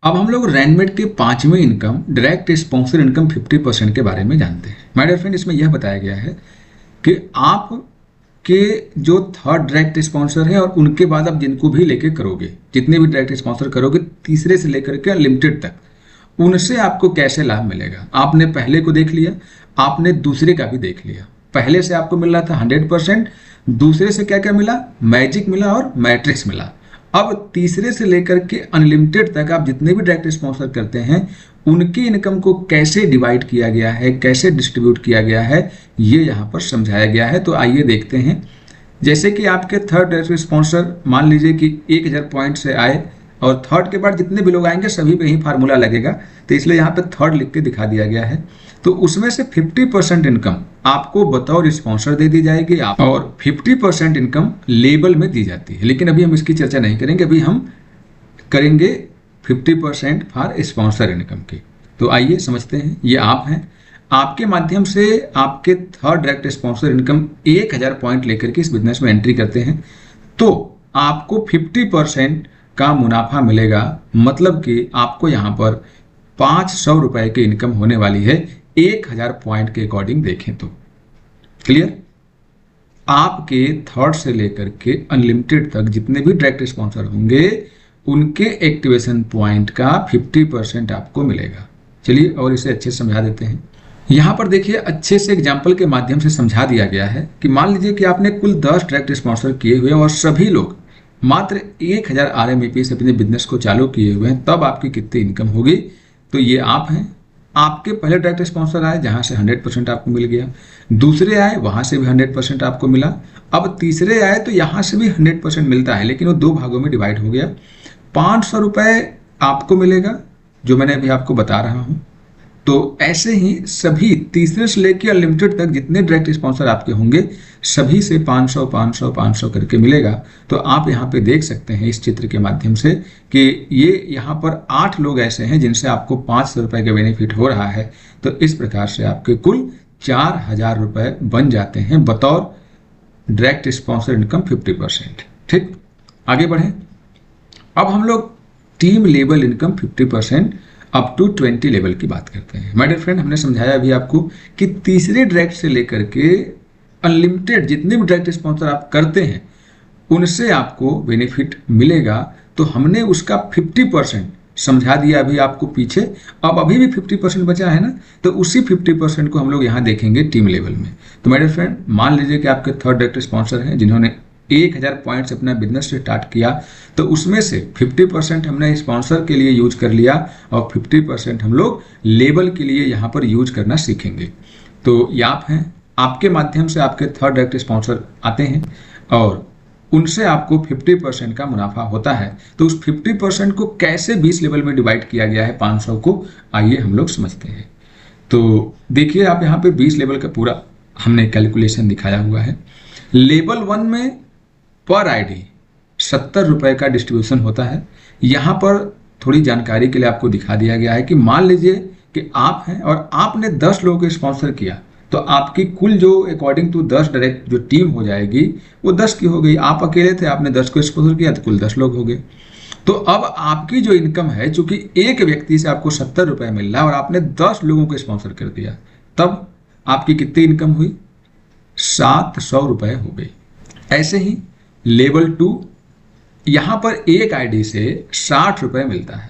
अब हम लोग रैनमेट के 5वें इनकम डायरेक्ट स्पॉन्सर इनकम 50% के बारे में जानते हैं। माय डियर फ्रेंड, इसमें यह बताया गया है कि आप के जो थर्ड डायरेक्ट स्पॉन्सर है और उनके बाद आप जिनको भी लेके करोगे, जितने भी डायरेक्ट स्पॉन्सर करोगे तीसरे से लेकर के अनलिमिटेड तक, उनसे आपको कैसे लाभ मिलेगा। आपने पहले को देख लिया, आपने दूसरे का भी देख लिया। पहले से आपको मिल रहा था 100%, दूसरे से क्या क्या मिला, मैजिक मिला और मैट्रिक्स मिला। अब तीसरे से लेकर के अनलिमिटेड तक आप जितने भी डायरेक्ट स्पॉन्सर करते हैं उनकी इनकम को कैसे डिवाइड किया गया है, कैसे डिस्ट्रीब्यूट किया गया है, ये यहाँ पर समझाया गया है। तो आइए देखते हैं। जैसे कि आपके थर्ड डायरेक्ट स्पॉन्सर मान लीजिए कि 1000 पॉइंट से आए और थर्ड के बाद जितने भी लोग आएंगे सभी पे ही फार्मूला लगेगा, तो इसलिए यहाँ पे थर्ड लिख के दिखा दिया गया है। तो उसमें से 50% इनकम आपको बतौर स्पॉन्सर दे दी जाएगी और 50% इनकम लेबल में दी जाती है। लेकिन अभी हम इसकी चर्चा नहीं करेंगे, अभी हम करेंगे 50% फॉर स्पॉन्सर इनकम की। तो आइए समझते हैं। ये आप हैं, आपके माध्यम से आपके third direct sponsor income 1000 point लेकर के इस बिजनेस में एंट्री करते हैं, तो आपको 50% का मुनाफा मिलेगा। मतलब कि आपको यहाँ पर 500 रुपए की इनकम होने वाली है 1000 पॉइंट के अकॉर्डिंग देखें तो। क्लियर? आपके थर्ड से लेकर के अनलिमिटेड तक जितने भी डायरेक्ट स्पॉन्सर होंगे उनके एक्टिवेशन पॉइंट का 50% आपको मिलेगा। चलिए और इसे अच्छे से समझा देते हैं। यहाँ पर देखिए, अच्छे से एग्जाम्पल के माध्यम से समझा दिया गया है कि मान लीजिए कि आपने कुल 10 डायरेक्ट स्पॉन्सर किए हुए हैं और सभी लोग मात्र 1000 RMAP से अपने बिजनेस को चालू किए हुए हैं, तब आपकी कितनी इनकम होगी। तो ये आप हैं, आपके पहले डायरेक्ट स्पॉन्सर आए जहां से 100% आपको मिल गया, दूसरे आए वहां से भी 100% आपको मिला, अब तीसरे आए तो यहां से भी 100% मिलता है, लेकिन वो 2 भागों में डिवाइड हो गया। 500 रुपए आपको मिलेगा जो मैंने अभी आपको बता रहा हूं। तो ऐसे ही सभी तीसरे से लेकर अनलिमिटेड तक जितने डायरेक्ट स्पॉन्सर आपके होंगे सभी से 500 500 500 करके मिलेगा। तो आप यहाँ पे देख सकते हैं इस चित्र के माध्यम से कि ये यहाँ पर 8 लोग ऐसे हैं जिनसे आपको 500 रुपए का बेनिफिट हो रहा है। तो इस प्रकार से आपके कुल 4000 रुपए बन जाते हैं बतौर डायरेक्ट स्पॉन्सर इनकम 50%। ठीक, आगे बढ़े। अब हम लोग team level income 50% up to 20 level की बात करते हैं। माय डियर फ्रेंड, हमने समझाया अभी आपको कि तीसरे डायरेक्ट से लेकर के अनलिमिटेड जितने भी डायरेक्ट स्पॉन्सर आप करते हैं उनसे आपको बेनिफिट मिलेगा। तो हमने उसका 50% समझा दिया अभी आपको पीछे। अब अभी भी 50% बचा है ना, तो उसी 50% को हम लोग यहाँ देखेंगे टीम लेवल में। तो माय डियर फ्रेंड, मान लीजिए कि आपके थर्ड डायरेक्ट स्पॉन्सर हैं जिन्होंने 1000 पॉइंट से अपना बिजनेस स्टार्ट किया, तो उसमें से 50% हमने स्पॉन्सर के लिए यूज कर लिया और 50% हम लोग लेबल के लिए यहाँ पर यूज करना सीखेंगे। तो ये आप हैं, आपके माध्यम से आपके थर्ड डायरेक्ट स्पॉन्सर आते हैं और उनसे आपको 50% का मुनाफा होता है। तो उस 50% को कैसे 20 लेवल में डिवाइड किया गया है 500 को, आइए हम लोग समझते हैं। तो देखिए आप यहाँ पे 20 लेवल का पूरा हमने कैलकुलेशन दिखाया हुआ है। लेवल 1 में पर आईडी 70 रुपए का डिस्ट्रीब्यूशन होता है। यहाँ पर थोड़ी जानकारी के लिए आपको दिखा दिया गया है कि मान लीजिए कि आप हैं और आपने 10 लोगों को स्पॉन्सर किया, तो आपकी कुल जो अकॉर्डिंग टू 10 डायरेक्ट जो टीम हो जाएगी वो 10 की हो गई। आप अकेले थे, आपने 10 को स्पॉन्सर किया तो कुल 10 लोग हो गए। तो अब आपकी जो इनकम है, चूंकि एक व्यक्ति से आपको 70 रुपए मिल रहा है और आपने 10 लोगों को स्पॉन्सर कर दिया, तब आपकी कितनी इनकम हुई, 700 रुपए हो गई। ऐसे ही लेवल 2, यहां पर एक आईडी से 60 रुपए मिलता है।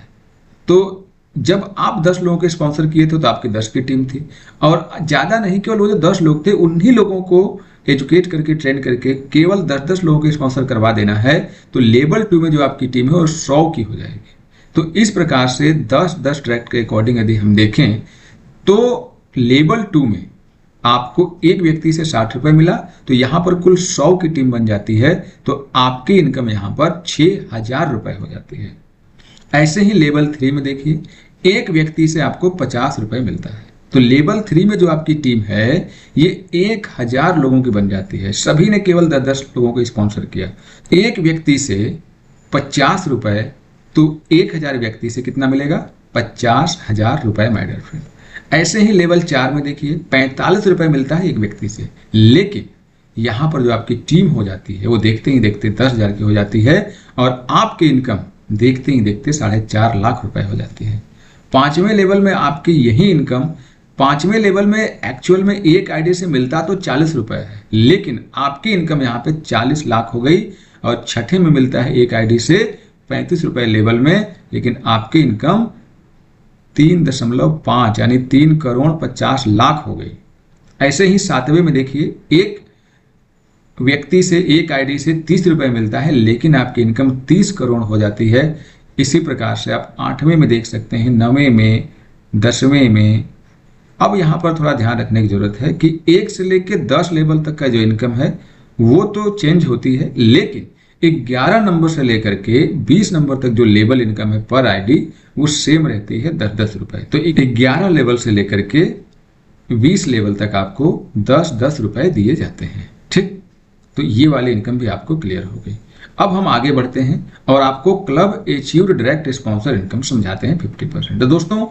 तो जब आप 10 लोगों के स्पॉन्सर किए थे तो आपकी 10 की टीम थी और ज्यादा नहीं, केवल वो जो 10 लोग थे उन्हीं लोगों को एजुकेट करके ट्रेन करके केवल 10-10 लोगों के स्पॉन्सर करवा देना है। तो लेवल 2 में जो आपकी टीम है वो 100 की हो जाएगी। तो इस प्रकार से 10-10 डायरेक्ट के अकॉर्डिंग यदि हम देखें तो लेवल 2 में आपको एक व्यक्ति से 60 रुपए मिला, तो यहां पर कुल 100 की टीम बन जाती है। तो आपकी इनकम यहां पर 6000 रुपए हो जाती है। ऐसे ही लेवल 3 में देखिए, एक व्यक्ति से आपको 50 रुपए मिलता है। तो लेवल 3 में जो आपकी टीम है ये 1000 लोगों की बन जाती है। सभी ने केवल 10-10 लोगों को स्पॉन्सर किया। एक व्यक्ति से 50 रुपए, तो 1000 व्यक्ति से कितना मिलेगा, 50,000 रुपए माय डियर फ्रेंड। ऐसे ही लेवल 4 में देखिए 45 रुपए मिलता है एक व्यक्ति से, लेकिन यहां पर जो आपकी टीम हो जाती है वो देखते ही देखते 10,000 की हो जाती है और आपकी इनकम देखते ही देखते 4.5 लाख रुपए हो जाती है। 5वें लेवल में आपकी यही इनकम 5वें लेवल में एक्चुअल में एक आईडी से मिलता तो 40 रुपए है, लेकिन आपकी इनकम यहाँ पे 40 लाख हो गई। और छठे में मिलता है एक आईडी से 35 रुपए लेवल में, लेकिन आपकी इनकम 3.5 यानी 3,50,00,000 हो गई। ऐसे ही 7वें में देखिए, एक व्यक्ति से एक आईडी से 30 रुपए मिलता है, लेकिन आपकी इनकम 30 करोड़ हो जाती है। इसी प्रकार से आप 8वें में देख सकते हैं, 9वें में, 10वें में। अब यहाँ पर थोड़ा ध्यान रखने की जरूरत है कि 1 से लेकर 10 लेवल तक का जो इनकम है वो तो चेंज होती है, लेकिन 11 नंबर से लेकर के 20 नंबर तक जो लेवल इनकम है पर आईडी वो सेम रहती है 10-10 रुपए। तो 11 लेवल से लेकर के 20 लेवल तक आपको 10-10 रुपए दिए जाते हैं। ठीक, तो ये वाली इनकम भी आपको क्लियर हो गई। अब हम आगे बढ़ते हैं और आपको club achieved direct sponsor income समझाते हैं 50%। तो दोस्तों,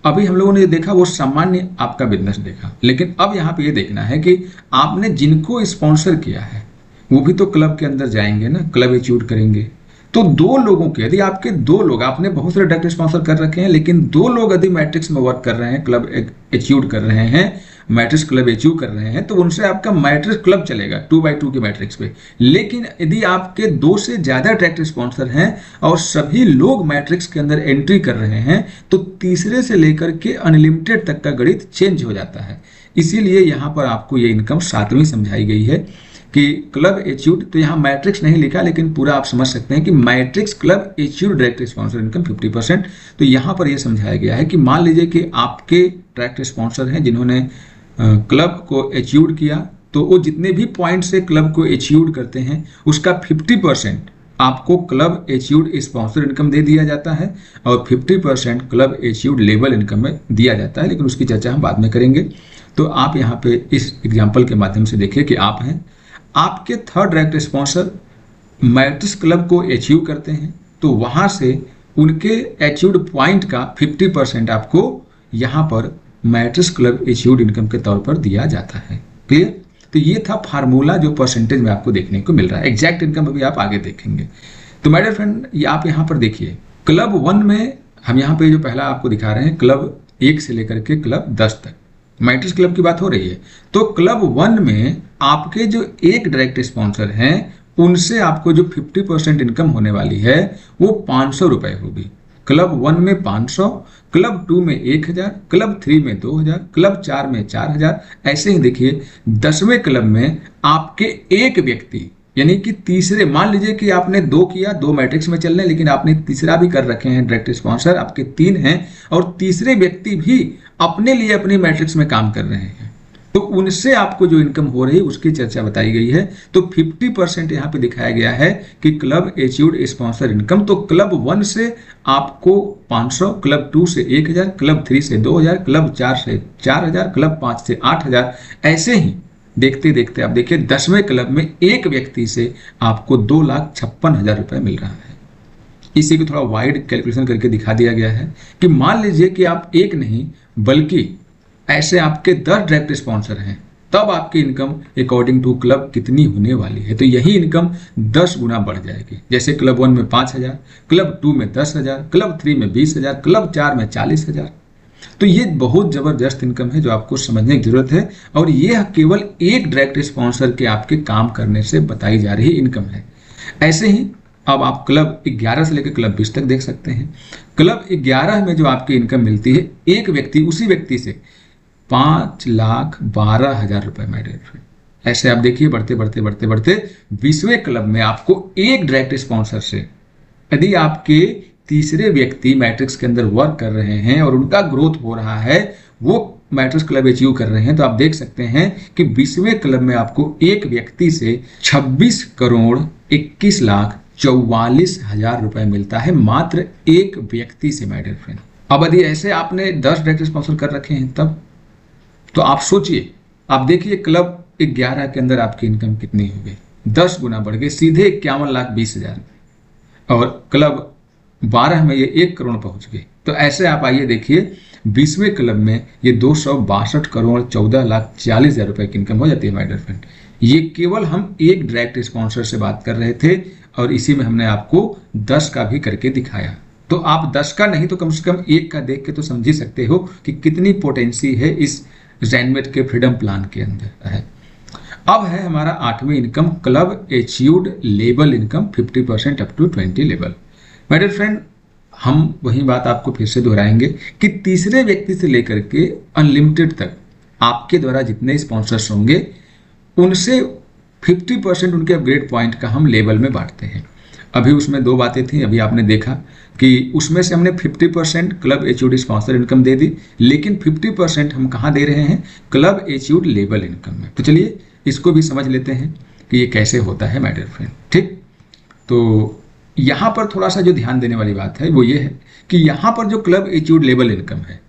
अभी हम लोगों ने देखा वो सामान्य आपका बिजनेस देखा, लेकिन अब यहाँ पे ये देखना है कि आपने जिनको स्पॉन्सर किया है वो भी तो क्लब के अंदर जाएंगे ना, क्लब अचीव करेंगे। तो 2 लोगों के, यदि आपके 2 लोग, आपने बहुत सारे डायरेक्ट स्पॉन्सर कर रखे हैं, लेकिन 2 लोग यदि मैट्रिक्स में वर्क कर रहे हैं, क्लब अचीव कर रहे हैं, मैट्रिक्स क्लब अचीव कर रहे हैं, तो उनसे आपका मैट्रिक्स क्लब चलेगा 2x2 के मैट्रिक्स पे। लेकिन यदि आपके 2 से ज्यादा डायरेक्ट स्पॉन्सर हैं और सभी लोग मैट्रिक्स के अंदर एंट्री कर रहे हैं, तो तीसरे से लेकर के अनलिमिटेड तक का गणित चेंज हो जाता है। इसीलिए यहाँ पर आपको ये इनकम 7वीं समझाई गई है कि क्लब अचीव्ड। तो यहाँ मैट्रिक्स नहीं लिखा, लेकिन पूरा आप समझ सकते हैं कि matrix club achieved direct sponsor income 50%। तो यहाँ पर यह समझाया गया है कि मान लीजिए कि आपके डायरेक्ट स्पॉन्सर हैं जिन्होंने क्लब को अचीव्ड किया, तो वो जितने भी पॉइंट से क्लब को अचीव्ड करते हैं उसका 50% आपको क्लब अचीव्ड स्पॉन्सर इनकम दे दिया जाता है और 50% क्लब अचीव्ड लेवल इनकम में दिया जाता है, लेकिन उसकी चर्चा हम बाद में करेंगे। तो आप यहाँ पे इस एग्जाम्पल के माध्यम से देखिए कि आप हैं, आपके 3rd direct sponsor matrix club को अचीव करते हैं, तो वहां से उनके अचीव्ड पॉइंट का 50% आपको यहाँ पर मैट्रिक्स क्लब अचीव्ड इनकम के तौर पर दिया जाता है। क्लियर? तो ये था फार्मूला जो परसेंटेज में आपको देखने को मिल रहा है। एग्जैक्ट इनकम अभी आप आगे देखेंगे। तो माय डियर फ्रेंड, ये आप यहाँ पर देखिए, क्लब 1 में हम यहाँ पे जो पहला आपको दिखा रहे हैं, क्लब 1 से लेकर के क्लब 10 तक मैट्रिक्स क्लब की बात हो रही है। तो क्लब 1 में आपके जो एक डायरेक्ट स्पॉन्सर हैं उनसे आपको जो 50% इनकम होने वाली है वो 500 रुपए होगी। क्लब 1 में 500, क्लब 2 में 1000, क्लब 3 में 2000, क्लब 4 में 4000। ऐसे ही देखिए 10वें क्लब में आपके एक व्यक्ति, यानी कि तीसरे, मान लीजिए कि आपने 2 किया, 2 मैट्रिक्स में चल रहे, लेकिन आपने तीसरा भी कर रखे हैं डायरेक्ट स्पॉन्सर, आपके 3 हैं और तीसरे व्यक्ति भी अपने लिए अपनी मैट्रिक्स में काम कर रहे हैं, तो उनसे आपको जो इनकम हो रही है उसकी चर्चा बताई गई है। तो 50% यहाँ पे दिखाया गया है कि क्लब अचीव्ड स्पॉन्सर इनकम। तो क्लब 1 से आपको 500, क्लब 2 से 1000, क्लब 3 से 2000, क्लब 4 से 4000, क्लब 5 से 8000। ऐसे ही देखते देखते आप देखिए 10वें क्लब में एक व्यक्ति से आपको 2,56,000 रुपए मिल रहा है। इसी को थोड़ा वाइड कैलकुलेशन करके दिखा दिया गया है कि मान लीजिए कि आप एक नहीं बल्कि ऐसे आपके 10 डायरेक्ट स्पॉन्सर हैं, तब आपकी इनकम अकॉर्डिंग टू क्लब कितनी होने वाली है। तो यही इनकम 10 गुना बढ़ जाएगी। जैसे क्लब 1 में 5000, क्लब 2 में 10,000, क्लब 3 में 20,000, क्लब 4 में 40,000। तो ये बहुत जबरदस्त इनकम है जो आपको समझने की जरूरत है, और ये केवल एक डायरेक्ट स्पॉन्सर के आपके काम करने से बताई जा रही इनकम है। ऐसे ही अब आप क्लब 11 से लेकर क्लब 20 तक देख सकते हैं। क्लब 11 में जो आपकी इनकम मिलती है, एक व्यक्ति, उसी व्यक्ति से 5,12,000 रुपए। माय डियर फ्रेंड, ऐसे आप देखिए बढ़ते बढ़ते बढ़ते बढ़ते 20वें क्लब में आपको एक डायरेक्ट स्पॉन्सर से, यदि आपके तीसरे व्यक्ति मैट्रिक्स के अंदर वर्क कर रहे हैं और उनका ग्रोथ हो रहा है, वो मैट्रिक्स क्लब अचीव कर रहे हैं, तो आप देख सकते हैं कि 20वें क्लब में आपको एक व्यक्ति से 26,21,44,000 रुपए मिलता है, मात्र एक व्यक्ति से। माय डियर फ्रेंड, अब यदि ऐसे आपने 10 डायरेक्ट स्पॉन्सर कर रखे हैं तब तो आप सोचिए, आप देखिए क्लब 11 के अंदर आपकी इनकम कितनी हो गई, 10 गुना बढ़ गई, सीधे 51,20,000। और क्लब 12 में ये 1 करोड़ पहुंच गई। तो ऐसे आप आइए देखिए 20वें क्लब में ये 262,14,40,000 रुपए की इनकम हो जाती है। माय डियर फ्रेंड, ये केवल हम एक डायरेक्ट स्पॉन्सर से बात कर रहे थे और इसी में हमने आपको 10 का भी करके दिखाया। तो आप 10 का नहीं तो कम से कम 1 का देख के तो समझ ही सकते हो कि कितनी पोटेंसी है इस रैनमेट के फ्रीडम प्लान के अंदर है। अब है हमारा 8वीं income, club achieved level income 50% up to 20 level. My dear friend, हम वही बात आपको फिर से दोहराएंगे कि तीसरे व्यक्ति से लेकर के अनलिमिटेड तक आपके द्वारा जितने स्पॉन्सर्स होंगे उनसे 50% उनके अपग्रेड पॉइंट का हम लेवल में बांटते हैं। अभी उसमें 2 बातें थी, अभी आपने देखा कि उसमें से हमने 50% क्लब अचीव्ड स्पॉन्सर इनकम दे दी, लेकिन 50% हम कहाँ दे रहे हैं, क्लब अचीव्ड लेवल इनकम में। तो चलिए इसको भी समझ लेते हैं कि ये कैसे होता है माय डियर फ्रेंड। ठीक, तो यहाँ पर थोड़ा सा जो ध्यान देने वाली बात है वो ये है कि यहाँ पर जो क्लब अचीव्ड लेवल इनकम है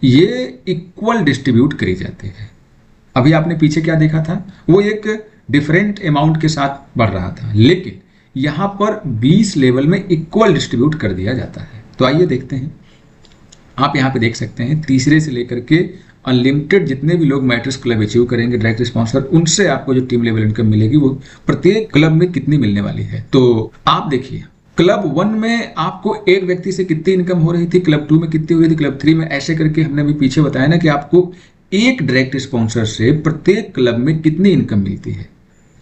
ये इक्वल डिस्ट्रीब्यूट करी जाती है। अभी आपने पीछे क्या देखा था, वो एक डिफरेंट अमाउंट के साथ बढ़ रहा था, लेकिन यहाँ पर 20 लेवल में इक्वल डिस्ट्रीब्यूट कर दिया जाता है। तो आइए देखते हैं। आप यहाँ पे देख सकते हैं तीसरे से लेकर के अनलिमिटेड जितने भी लोग मैट्रिक्स क्लब अचीव करेंगे डायरेक्ट स्पॉन्सर, उनसे आपको जो टीम लेवल इनकम मिलेगी वो प्रत्येक क्लब में कितनी मिलने वाली है। तो आप देखिए क्लब 1 में आपको एक व्यक्ति से कितनी इनकम हो रही थी, क्लब 2 में कितनी हो रही थी, क्लब 3 में, ऐसे करके हमने अभी पीछे बताया ना कि आपको एक डायरेक्ट स्पॉन्सर से प्रत्येक क्लब में कितनी इनकम मिलती है।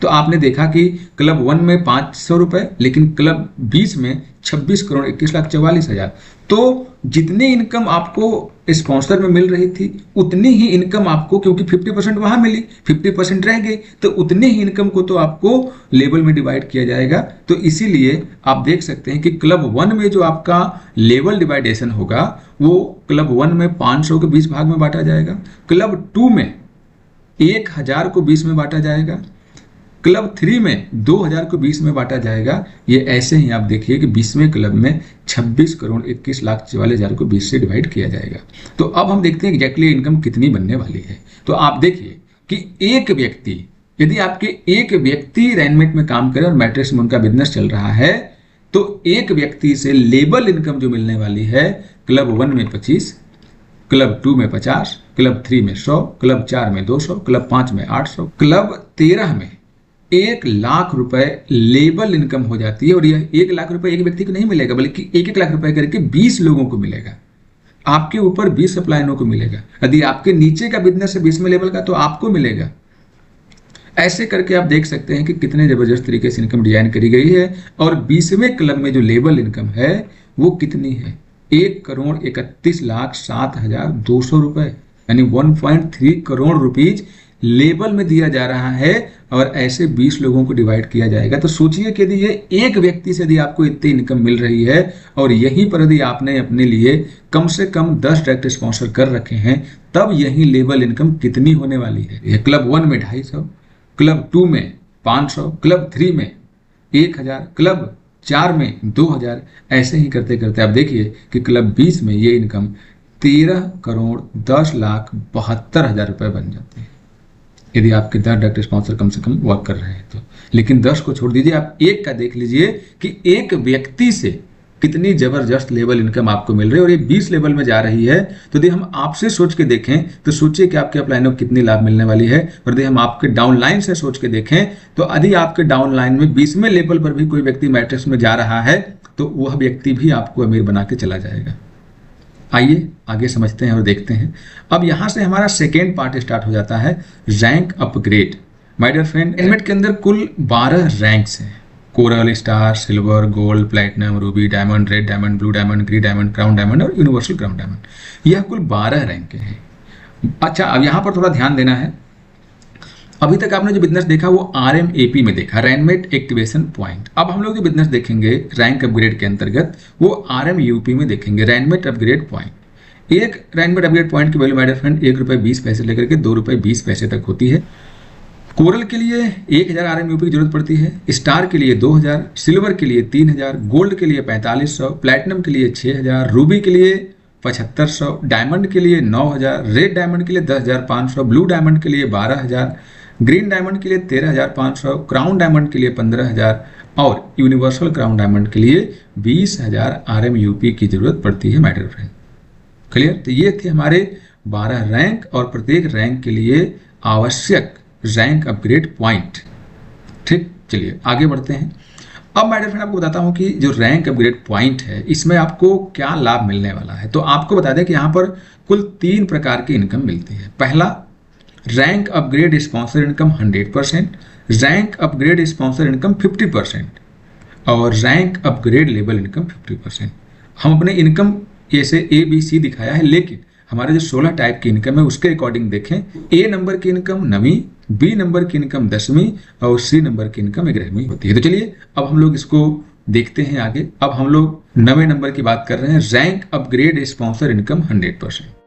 तो आपने देखा कि क्लब 1 में 500 रुपए, लेकिन क्लब 20 में 26 करोड़ 21 लाख 44 हजार। तो जितनी इनकम आपको स्पॉन्सर में मिल रही थी उतनी ही इनकम आपको, क्योंकि 50% वहां मिली, 50% रह गई, तो उतनी ही इनकम को तो आपको लेवल में डिवाइड किया जाएगा। तो इसीलिए आप देख सकते हैं कि क्लब 1 में जो आपका लेवल डिवाइडेशन होगा वो क्लब 1 में 500 के 20 भाग में बांटा जाएगा, क्लब 2 में 1000 को 20 में बांटा जाएगा, क्लब 3 में 2000 को 20 में बांटा जाएगा। ये ऐसे ही आप देखिए कि 20वें क्लब में 26 करोड़ 21 लाख 44 हजार को 20 से डिवाइड किया जाएगा। तो अब हम देखते हैं एग्जैक्टली इनकम कितनी बनने वाली है। तो आप देखिए कि एक व्यक्ति, यदि आपके एक व्यक्ति रैनमेट में काम करे और मैट्रिक्स में उनका बिजनेस चल रहा है, तो एक व्यक्ति से लेबल इनकम जो मिलने वाली है, क्लब 1 में 25, क्लब 2 में 50, क्लब 3 में 100, क्लब 4 में 200, क्लब 5 में 800, क्लब 13 में 1 लाख रुपए लेबल इनकम हो जाती है। और यह 1 लाख रुपए एक व्यक्ति को नहीं मिलेगा, बल्कि 1-1 लाख रुपए करके 20 लोगों को मिलेगा। आपके ऊपर 20 सप्लायरों को मिलेगा। यदि आपके नीचे का बिजनेस है 20वें लेवल का, तो आपको मिलेगा। ऐसे करके आप देख सकते हैं कि कितने जबरदस्त तरीके से इनकम डिजाइन करी गई है। और 20वें क्लब में जो लेवल इनकम है वो कितनी है, 1 करोड़ 31 लाख 7,200 रुपए, यानी 1.3 करोड़ रुपीज लेबल में दिया जा रहा है। और ऐसे 20 लोगों को डिवाइड किया जाएगा। तो सोचिए कि यदि ये एक व्यक्ति से यदि आपको इतनी इनकम मिल रही है और यहीं पर यदि आपने अपने लिए कम से कम 10 डायरेक्ट स्पॉन्सर कर रखे हैं, तब यही लेवल इनकम कितनी होने वाली है। यह क्लब 1 में 250, क्लब 2 में 500, क्लब 3 में 1000, क्लब 4 में 2000, ऐसे ही करते करते आप देखिए कि क्लब 20 में ये इनकम 13 करोड़ 10 लाख 72 हजार रुपए बन जाती है, यदि आपके 10 डायरेक्ट स्पॉन्सर कम से कम वर्क कर रहे हैं तो। लेकिन 10 को छोड़ दीजिए, आप एक का देख लीजिए कि एक व्यक्ति से कितनी जबरदस्त लेवल इनकम आपको मिल रही है। और ये 20 लेवल में जा रही है। तो यदि हम आपसे सोच के देखें तो सोचिए कि आपके अपलाइनों को कितनी लाभ मिलने वाली है। और यदि हम आपके डाउनलाइन से सोच के देखें तो यदि आपके डाउनलाइन में 20वें लेवल पर भी कोई व्यक्ति मैट्रिक्स में जा रहा है तो वह व्यक्ति भी आपको अमीर बना के चला जाएगा। आइए आगे समझते हैं और देखते हैं। अब यहां से हमारा सेकेंड पार्ट स्टार्ट हो जाता है, rank upgrade. My dear friend, रैनमेट के अंदर कुल 12 रैंक्स हैं, coral, star, silver, gold, platinum, ruby, diamond, red diamond, blue diamond, green diamond, crown diamond और यूनिवर्सल क्राउन डायमंड। यह कुल 12 रैंक हैं। अच्छा, अब यहाँ पर थोड़ा ध्यान देना है। अभी तक आपने जो बिजनेस देखा वो RMAP में देखा, रैनमेट एक्टिवेशन पॉइंट। अब हम लोग जो बिजनेस देखेंगे रैंक अपग्रेड के अंतर्गत वो RMUP में देखेंगे, रैनमेट अपग्रेड पॉइंट। एक रैनमेट अपग्रेड पॉइंट की वैल्यू माय डियर फ्रेंड ₹1.20 से लेकर के ₹2.20 तक होती है। कोरल के लिए 1000 RMUP की जरूरत पड़ती है, स्टार के लिए 2000, सिल्वर के लिए 3000, गोल्ड के लिए 4500, प्लैटिनम के लिए 6000, रूबी के लिए 7500, डायमंड के लिए 9000, रेड डायमंड के लिए 10500, ब्लू डायमंड के लिए 12000, ग्रीन डायमंड के लिए 13500, क्राउन डायमंड के लिए 15000 और यूनिवर्सल क्राउन डायमंड के लिए 20000 RMUP की जरूरत पड़ती है माय डियर फ्रेंड। क्लियर? तो ये थे हमारे 12 रैंक और प्रत्येक रैंक के लिए आवश्यक रैंक अपग्रेड पॉइंट। ठीक, चलिए आगे बढ़ते हैं। अब माय डियर फ्रेंड आपको बताता हूं कि जो रैंक अपग्रेड पॉइंट है इसमें आपको क्या लाभ मिलने वाला है। तो आपको बता दें कि यहाँ पर कुल 3 प्रकार की इनकम मिलती है। पहला, rank upgrade sponsor income 100%, rank upgrade sponsor income 50% और रैंक अपग्रेड लेवल इनकम 50%। हम अपने इनकम जैसे ABC दिखाया है, लेकिन हमारे जो 16 टाइप की इनकम है उसके अकॉर्डिंग देखें। A नंबर की इनकम 9वीं, B नंबर की इनकम 10वीं और C नंबर की इनकम 11वीं होती है। तो चलिए अब हम लोग इसको देखते हैं आगे। अब हम लोग 9वें नंबर की बात कर रहे हैं, रैंक अपग्रेड स्पॉन्सर इनकम 100%।